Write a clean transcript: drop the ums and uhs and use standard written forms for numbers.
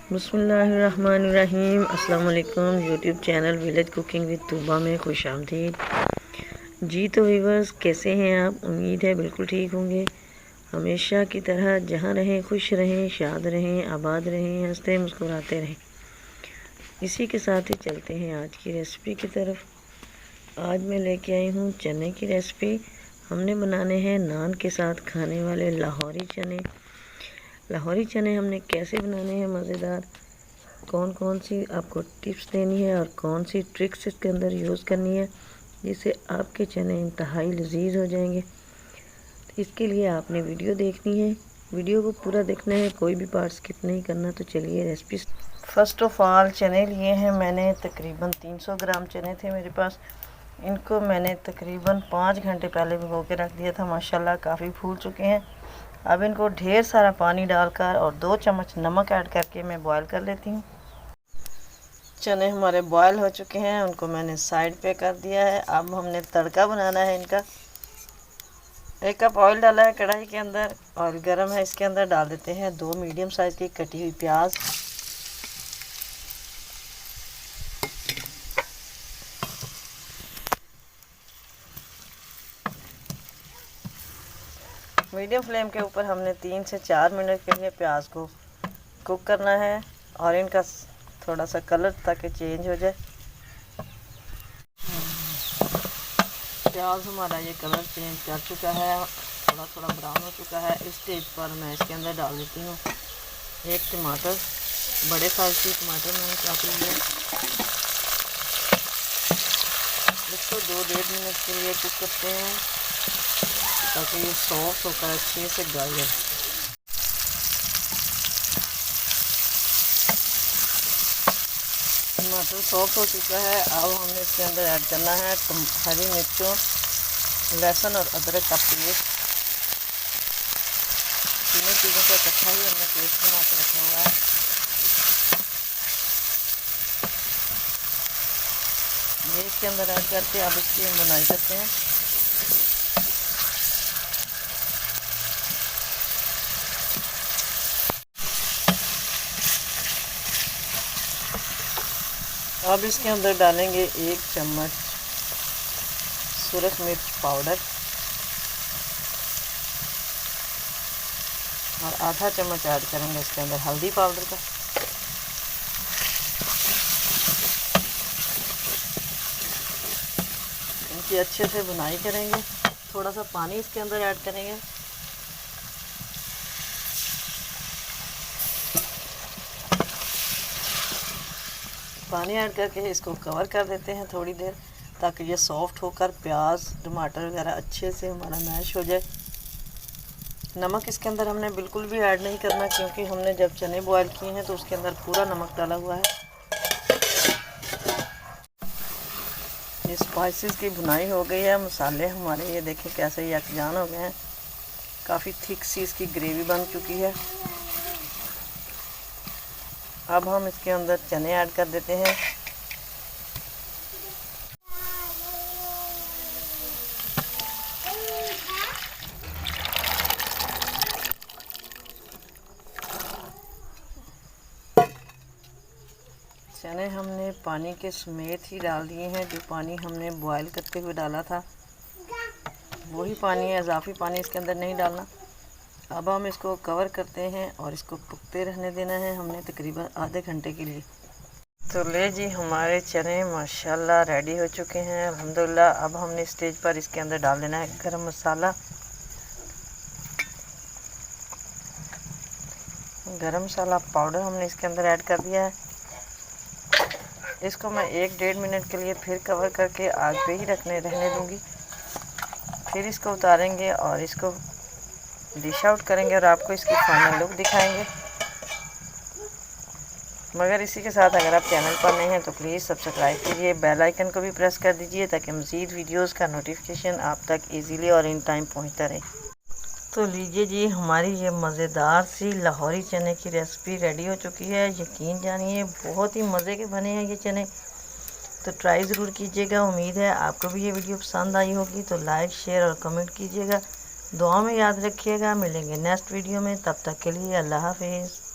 बिस्मिल्लाहिर्रहमानिर्रहीम। अस्सलाम वालेकुम। YouTube channel village cooking with Tuba में खुश आमदीद। जी तो व्यूअर्स, कैसे हैं आप? उम्मीद है बिल्कुल ठीक होंगे। हमेशा की तरह जहाँ रहें खुश रहें, शाद रहें, आबाद रहें, हंसते मुस्कुराते रहें। इसी के साथ ही चलते हैं आज की रेसिपी की तरफ। आज मैं लेके आई हूँ चने की रेसिपी। हमने बनाने हैं नान के साथ खाने वाले लाहौरी चने। लाहौरी चने हमने कैसे बनाने हैं मज़ेदार, कौन कौन सी आपको टिप्स देनी है और कौन सी ट्रिक्स इसके अंदर यूज़ करनी है जिससे आपके चने इंतहाई लजीज हो जाएंगे। तो इसके लिए आपने वीडियो देखनी है, वीडियो को पूरा देखना है, कोई भी पार्ट स्किप नहीं करना। तो चलिए रेसिपी। फ़र्स्ट ऑफ ऑल चने लिए हैं मैंने, तकरीबन 300 ग्राम चने थे मेरे पास। इनको मैंने तकरीबन 5 घंटे पहले भिगो के रख दिया था। माशाल्लाह काफ़ी फूल चुके हैं। अब इनको ढेर सारा पानी डालकर और 2 चम्मच नमक ऐड करके मैं बॉयल कर लेती हूँ। चने हमारे बॉयल हो चुके हैं, उनको मैंने साइड पे कर दिया है। अब हमने तड़का बनाना है इनका। 1 कप ऑयल डाला है कढ़ाई के अंदर, ऑयल गर्म है, इसके अंदर डाल देते हैं 2 मीडियम साइज़ की कटी हुई प्याज। मीडियम फ्लेम के ऊपर हमने 3 से 4 मिनट के लिए प्याज को कुक करना है और इनका थोड़ा सा कलर ताकि चेंज हो जाए। प्याज हमारा ये कलर चेंज कर चुका है, थोड़ा थोड़ा ब्राउन हो चुका है। इस स्टेज पर मैं इसके अंदर डाल देती हूँ 1 टमाटर, बड़े साइज़ की टमाटर मैंने काटी हुई है। इसको 2-1.5 मिनट के लिए कुक करते हैं ताकि ये सॉफ्ट होकर अच्छे से गल जाए। टमाटर सॉफ्ट हो चुका है। अब हमने इसके अंदर ऐड करना है हरी मिर्चों, लहसुन और अदरक का पेस्ट। तीनों चीज़ों का इकट्ठा ही हमने पेस्ट बना के रखा हुआ है। ये इसके अंदर ऐड करके अब इसकी बुनाई करते हैं। अब इसके अंदर डालेंगे 1 चम्मच सुरख मिर्च पाउडर और आधा चम्मच ऐड करेंगे इसके अंदर हल्दी पाउडर का। इनकी अच्छे से बुनाई करेंगे। थोड़ा सा पानी इसके अंदर ऐड करेंगे। पानी ऐड करके इसको कवर कर देते हैं थोड़ी देर, ताकि ये सॉफ्ट होकर प्याज टमाटर वगैरह अच्छे से हमारा मैश हो जाए। नमक इसके अंदर हमने बिल्कुल भी ऐड नहीं करना, क्योंकि हमने जब चने बॉयल किए हैं तो उसके अंदर पूरा नमक डाला हुआ है। ये स्पाइसेस की भुनाई हो गई है। मसाले हमारे ये देखें कैसे यकजान हो गए हैं। काफ़ी थिक सी इसकी ग्रेवी बन चुकी है। अब हम इसके अंदर चने ऐड कर देते हैं। चने हमने पानी के समेत ही डाल दिए हैं। जो पानी हमने बॉयल करते हुए डाला था वही पानी है, इजाफी पानी इसके अंदर नहीं डालना। अब हम इसको कवर करते हैं और इसको पकते रहने देना है हमने तकरीबन आधे घंटे के लिए। तो ले जी, हमारे चने माशाल्लाह रेडी हो चुके हैं अल्हम्दुलिल्लाह। अब हमने स्टेज पर इसके अंदर डाल देना है गरम मसाला। गरम मसाला पाउडर हमने इसके अंदर ऐड कर दिया है। इसको मैं 1-1.5 मिनट के लिए फिर कवर करके आग पे ही रहने दूंगी। फिर इसको उतारेंगे और इसको डिश आउट करेंगे और आपको इसकी फाइनल लुक दिखाएंगे। मगर इसी के साथ अगर आप चैनल पर नए हैं तो प्लीज़ सब्सक्राइब कीजिए, बेल आइकन को भी प्रेस कर दीजिए ताकि मज़ीद वीडियोस का नोटिफिकेशन आप तक इजीली और इन टाइम पहुंचता रहे। तो लीजिए जी, हमारी ये मज़ेदार सी लाहौरी चने की रेसिपी रेडी हो चुकी है। यकीन जानिए बहुत ही मज़े के बने हैं ये चने। तो ट्राई ज़रूर कीजिएगा। उम्मीद है आपको भी ये वीडियो पसंद आई होगी। तो लाइक शेयर और कमेंट कीजिएगा। दुआ में याद रखिएगा। मिलेंगे नेक्स्ट वीडियो में, तब तक के लिए अल्लाह हाफिज़।